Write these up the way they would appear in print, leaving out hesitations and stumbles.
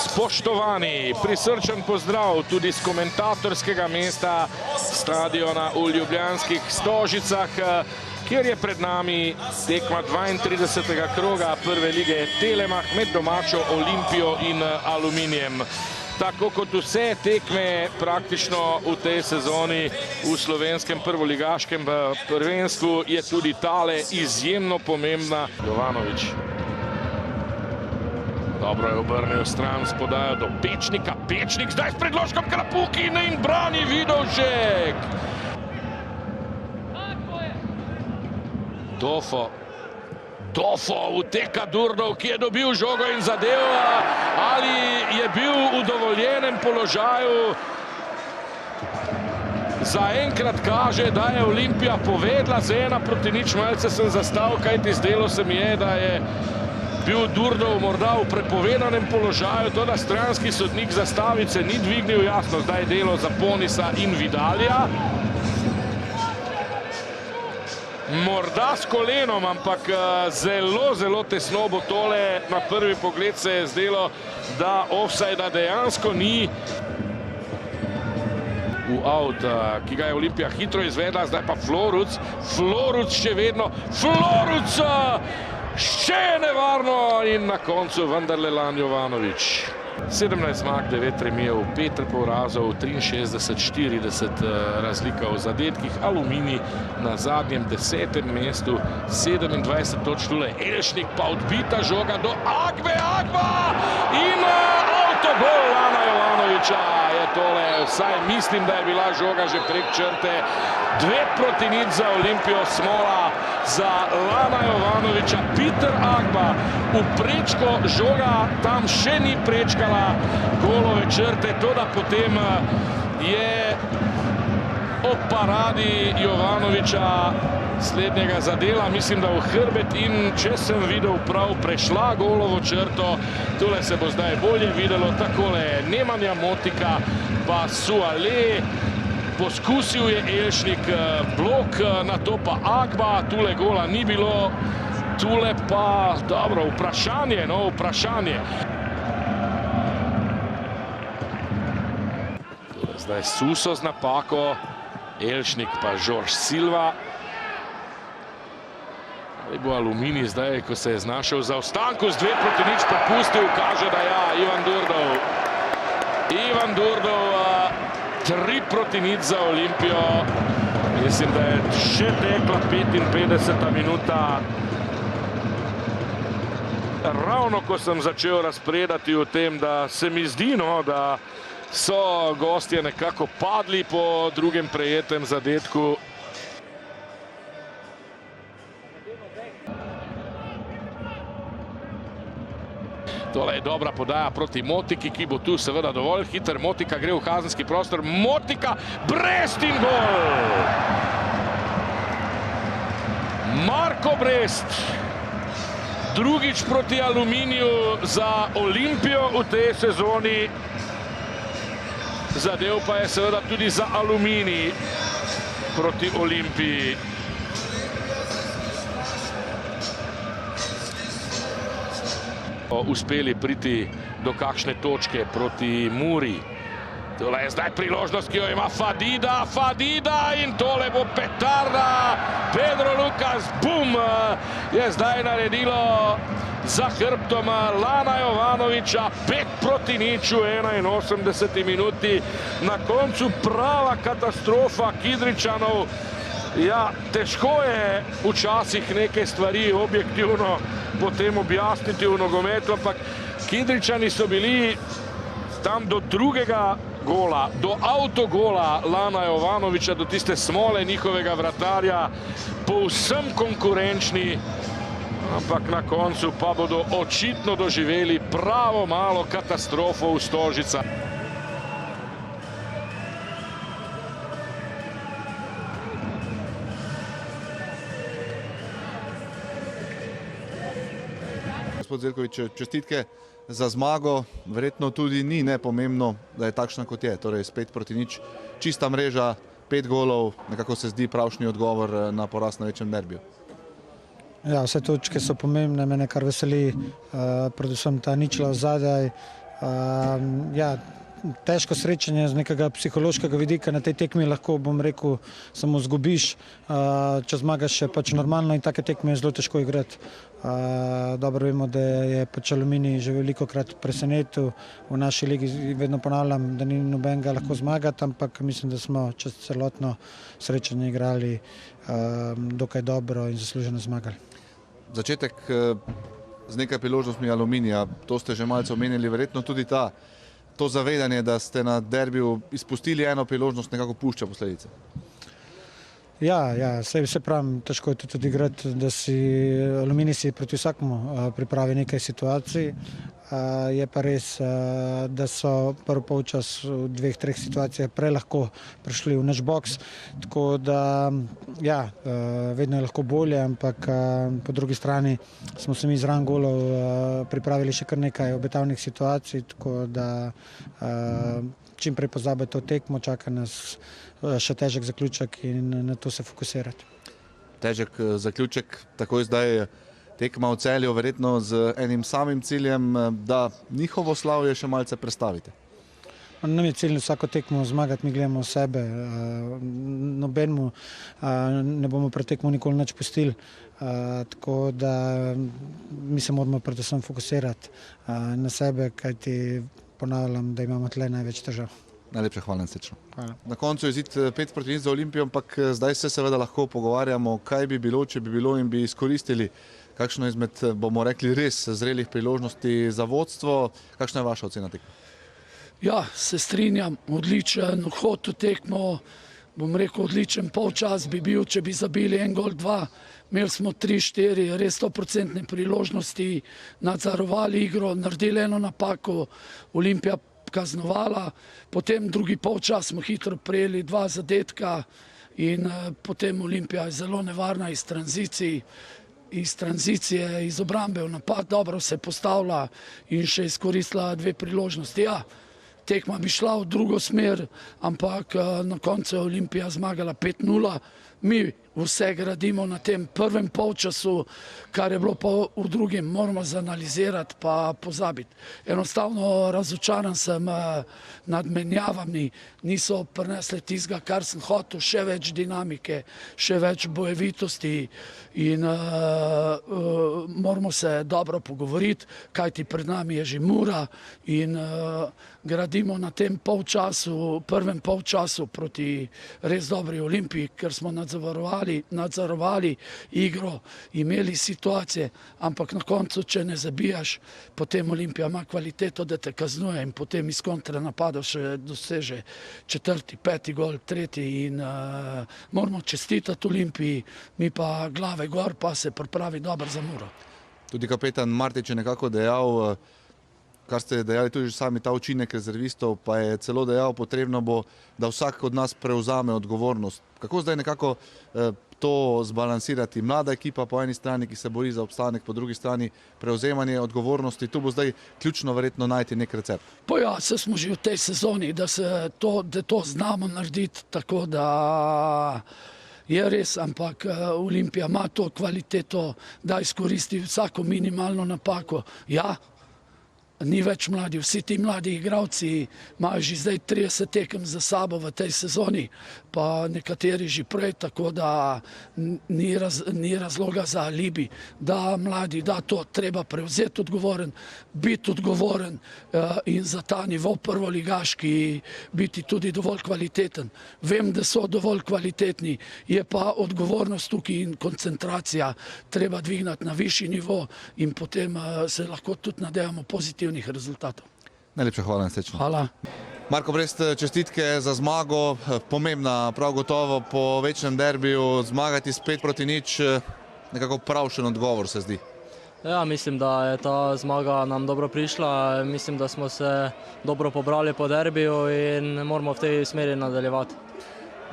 Spoštovani, prisrčen pozdrav tudi z komentatorskega mesta stadiona v ljubljanskih Stožicah, kjer je pred nami tekma 32. kroga prve lige Telemach med domačo Olimpijo in Aluminijem. Tako kot vse tekme praktično v tej sezoni v slovenskem prvoligaškem prvenstvu je tudi tale izjemno pomembna. Jovanović. Dobro je obrnil stran, podajo do Pečnika. Pečnik zdaj s predložkom Krapukin in brani Vidovšek. Tofo uteka Durdov, ki je dobil žogo in zadev, ali je bil v dovoljenem položaju. Zaenkrat kaže, da je Olimpija povedla z 1:0, malce sem zastal, kajti zdelo se mi je, da je bil Durdov morda v prepovedanem položaju, to da stranski sodnik zastavice ni dvignil, jasno, zdaj delo za Ponisa in Vidalija. Morda s kolenom, ampak zelo tesno bo tole. Na prvi pogled se je zdelo, da ofsajda dejansko ni. V avt, ki ga je Olimpija hitro izvedla, zdaj pa Floruc še vedno, še nevarno in na koncu vendarle Lan Jovanović. 17 zmag, 9 remijev, 5 porazov, 63-40 razlika v zadetkih. Aluminij na zadnjem 10. mestu, 27 točk. Tule Elšnik pa odbita žoga do Agbe in avtogol Lana Jovanovića je tole. Vsaj mislim, da je bila žoga že prek črte. 2:0 za Olimpijo, smola za Lana Jovanovića. Peter Agba v prečko, žoga tam še ni prečkala golove črte, to da potem je ob paradi Jovanovića slednjega zadela, mislim, da v hrbet in, če sem videl prav, prešla golovo črto. Tule se bo zdaj bolje videlo, takole Nemanja Motika pa Suale. Poskusil je Elšnik blok, na to pa Agba, tule gola ni bilo, tule pa, dobro, vprašanje. Zdaj Suso z napako, Elšnik pa Žorž Silva. Ali bo Aluminij zdaj, ko se je znašel v zaostanku z 2:0 popustil, kaže, da ja, Ivan Durdov, 3:0 za Olimpijo. Mislim, da je še tekla 55. minuta. Ravno ko sem začel razpredati o tem, da se mi zdi, da so gostje nekako padli po drugem prejetem zadetku. Tole je dobra podaja proti Motiki, ki bo tu seveda dovolj hiter. Motika gre v kazenski prostor. Motika, Brest in gol! Marko Brest. Drugič proti Aluminiju za Olimpijo v tej sezoni. Zadev pa je seveda tudi za Aluminij proti Olimpiji. Uspeli priti do kakšne točke proti Muri. Tole je zdaj priložnost, ki jo ima Fadida in tole bo petarda. Pedro Lukas, bum, je zdaj naredilo za hrbtom Lana Jovanovića. 5:0 v 81. minuti. Na koncu prava katastrofa Kidričanov. Ja, težko je včasih neke stvari objektivno potem objasniti v nogometu, ampak Kidričani so bili tam do drugega gola, do avtogola Lana Jovanovića, do tiste smole njihovega vratarja, povsem konkurenčni, ampak na koncu pa bodo očitno doživeli pravo malo katastrofo v Stožicah. Gospod Zeljković, čestitke za zmago. Verjetno tudi ni nepomembno, da je takšna kot je. Torej, s 5:0, čista mreža, 5 golov, nekako se zdi pravšnji odgovor na poraz na večjem derbiju. Ja, vse točke so pomembne, mene kar veseli, predvsem ta ničla zadaj. Ja, težko srečanje z nekega psihološkega vidika na tej tekmi lahko, bom rekel, samo zgubiš. Če zmagaš, je pač normalno in take tekme je zelo težko igrati. Dobro vemo, da je pač Aluminij že velikokrat presenetil. V naši ligi vedno ponavljam, da ni nobenega lahko zmagati, ampak mislim, da smo čez celotno srečanje igrali dokaj dobro in zasluženo zmagali. Začetek z nekaj priložnostmi Aluminija, to ste že malce omenili, verjetno tudi to zavedanje, da ste na derbiju izpustili eno priložnost, nekako pušča posledice. Ja, se pravim, težko je tudi igrati, da si Aluminij si proti vsakmu pripravi nekaj situacij. Je pa res, da so prvi polčas v 2-3 situacijah prej lahko prišli v naš boks, tako da ja, vedno je lahko bolje, ampak po drugi strani smo se mi z ran golov pripravili še kar nekaj obetavnih situacij, tako da čim prej pozabiti to tekmo, čaka nas še težek zaključek in na to se fokusirati. Težek zaključek, takoj zdaj tekma v Celju, verjetno z enim samim ciljem, da njihovo slavje še malce prestavite. Nam je cilj vsako tekmo zmagati, mi gledamo sebe, nobenemu ne bomo pred tekmo nikoli nič pustili, tako da mi se moramo predvsem fokusirati na sebe, kajti ponavljam, da imamo tle največ težav. Najlepša hvala, srečno. Hvala. Na koncu je izid 5-0 za Olimpijo, ampak zdaj se seveda lahko pogovarjamo, kaj bi bilo, če bi bilo in bi izkoristili kakšno izmed, bomo rekli, res zrelih priložnosti za vodstvo. Kakšna je vaša ocena tekme? Ja, se strinjam, odličen vhod v tekmo, bom rekel, odličen polčas bi bil, če bi zabili en gol, dva. Imeli smo 3-4 res 100% priložnosti, nadzorovali igro, naredili eno napako, Olimpija kaznovala, potem drugi polčas smo hitro prejeli 2 zadetka in potem Olimpija je zelo nevarna iz tranzicije, iz obrambe v napad, dobro se postavlja in še izkoristila 2 priložnosti. Ja, tekma bi šla v drugo smer, ampak na koncu je Olimpija zmagala 5-0. Mi vse gradimo na tem prvem polčasu, kar je bilo pa v drugem, moramo zanalizirati pa pozabiti. Enostavno razočaran sem nad menjavami, niso prinesli tistega, kar sem hotel, še več dinamike, še več bojevitosti in moramo se dobro pogovoriti, kajti pred nami je že Mura in gradimo na tem polčasu, prvem polčasu proti res dobri Olimpiji, ker smo nadzorovali igro, imeli situacije, ampak na koncu, če ne zabijaš, potem Olimpija ima kvaliteto, da te kaznuje in potem iz kontra napadov še doseže 4., 5. gol, 3. in moramo čestitati Olimpiji, mi pa glave gor, pa se pripravi dobro za Muro. Tudi kapetan Martič je nekako dejal, kar ste dejali tudi sami, ta učinek rezervistov, pa je celo dejal, potrebno bo, da vsak od nas prevzame odgovornost. Kako zdaj nekako to zbalansirati? Mlada ekipa po eni strani, ki se bori za obstanek, po drugi strani prevzemanje odgovornosti. Tu bo zdaj ključno verjetno najti nek recept. Pa ja, se smo že v tej sezoni, da to znamo narediti, tako da je res, ampak Olimpija ima to kvaliteto, da izkoristi vsako minimalno napako. Ja, ni več mladi, vsi ti mladi igralci imajo že zdaj 30 tekem za sabo v tej sezoni, pa nekateri že prej, tako da ni razloga za alibi, da mladi, da to treba prevzeti odgovoren, biti odgovoren in za ta nivo prvoligaški biti tudi dovolj kvaliteten. Vem, da so dovolj kvalitetni, je pa odgovornost tukaj in koncentracija treba dvignati na višji nivo in potem se lahko tudi nadejamo pozitivnih rezultatov. Najlepša hvala in srečno. Hvala. Marko Brest, čestitke za zmago, pomembna prav gotovo po večnem derbiju, zmagati s 5-0, nekako pravšen odgovor se zdi. Ja, mislim, da je ta zmaga nam dobro prišla, mislim, da smo se dobro pobrali po derbiju in moramo v tej smeri nadaljevati.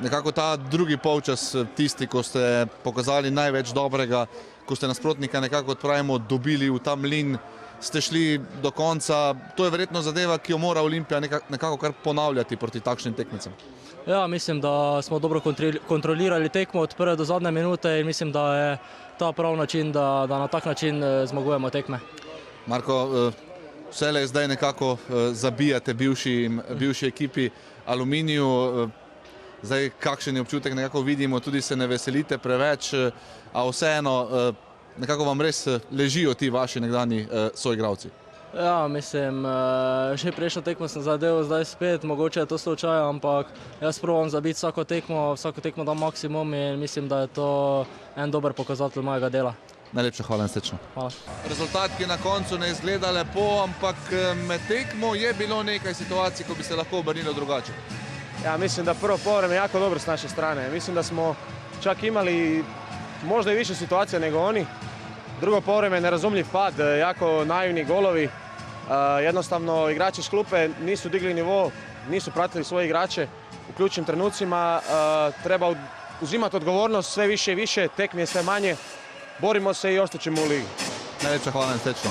Nekako ta drugi polčas, tisti, ko ste pokazali največ dobrega, ko ste nasprotnika nekako odpravimo dobili v ta mlin, ste šli do konca, to je verjetno zadeva, ki jo mora Olimpija nekako kar ponavljati proti takšnim tekmicam. Ja, mislim, da smo dobro kontrolirali tekmo od prve do zadnje minute in mislim, da je ta pravi način, da na tak način zmagujemo tekme. Marko, vselej zdaj nekako zabijate bivši ekipi Aluminiju. Zdaj, kakšen je občutek, nekako vidimo, tudi se ne veselite preveč, a vseeno nekako vam res ležijo ti vaši nekdani soigralci. Ja, mislim, že prejšnjo tekmo sem zadeval, zdaj spet, mogoče je to slučaj, ampak jaz probam zabiti vsako tekmo dam maksimum in mislim, da je to en dober pokazatelj mojega dela. Najlepša hvala in srečno. Hvala. Rezultat, ki na koncu ne izgleda lepo, ampak med tekmo je bilo nekaj situacij, ko bi se lahko obrnilo drugače. Ja, mislim da prvo polovreme je jako dobro s naše strane. Mislim da smo čak imali možda i više situacija nego oni. Drugo polovreme nerazumljiv pad, jako naivni golovi. Jednostavno igrači s klupe nisu digli nivo, nisu pratili svoje igrače u ključnim trenucima. Treba uzimati odgovornost sve više i više, tekmi je sve manje. Borimo se i ostaćemo u ligi. Najlepša hvala in srečno.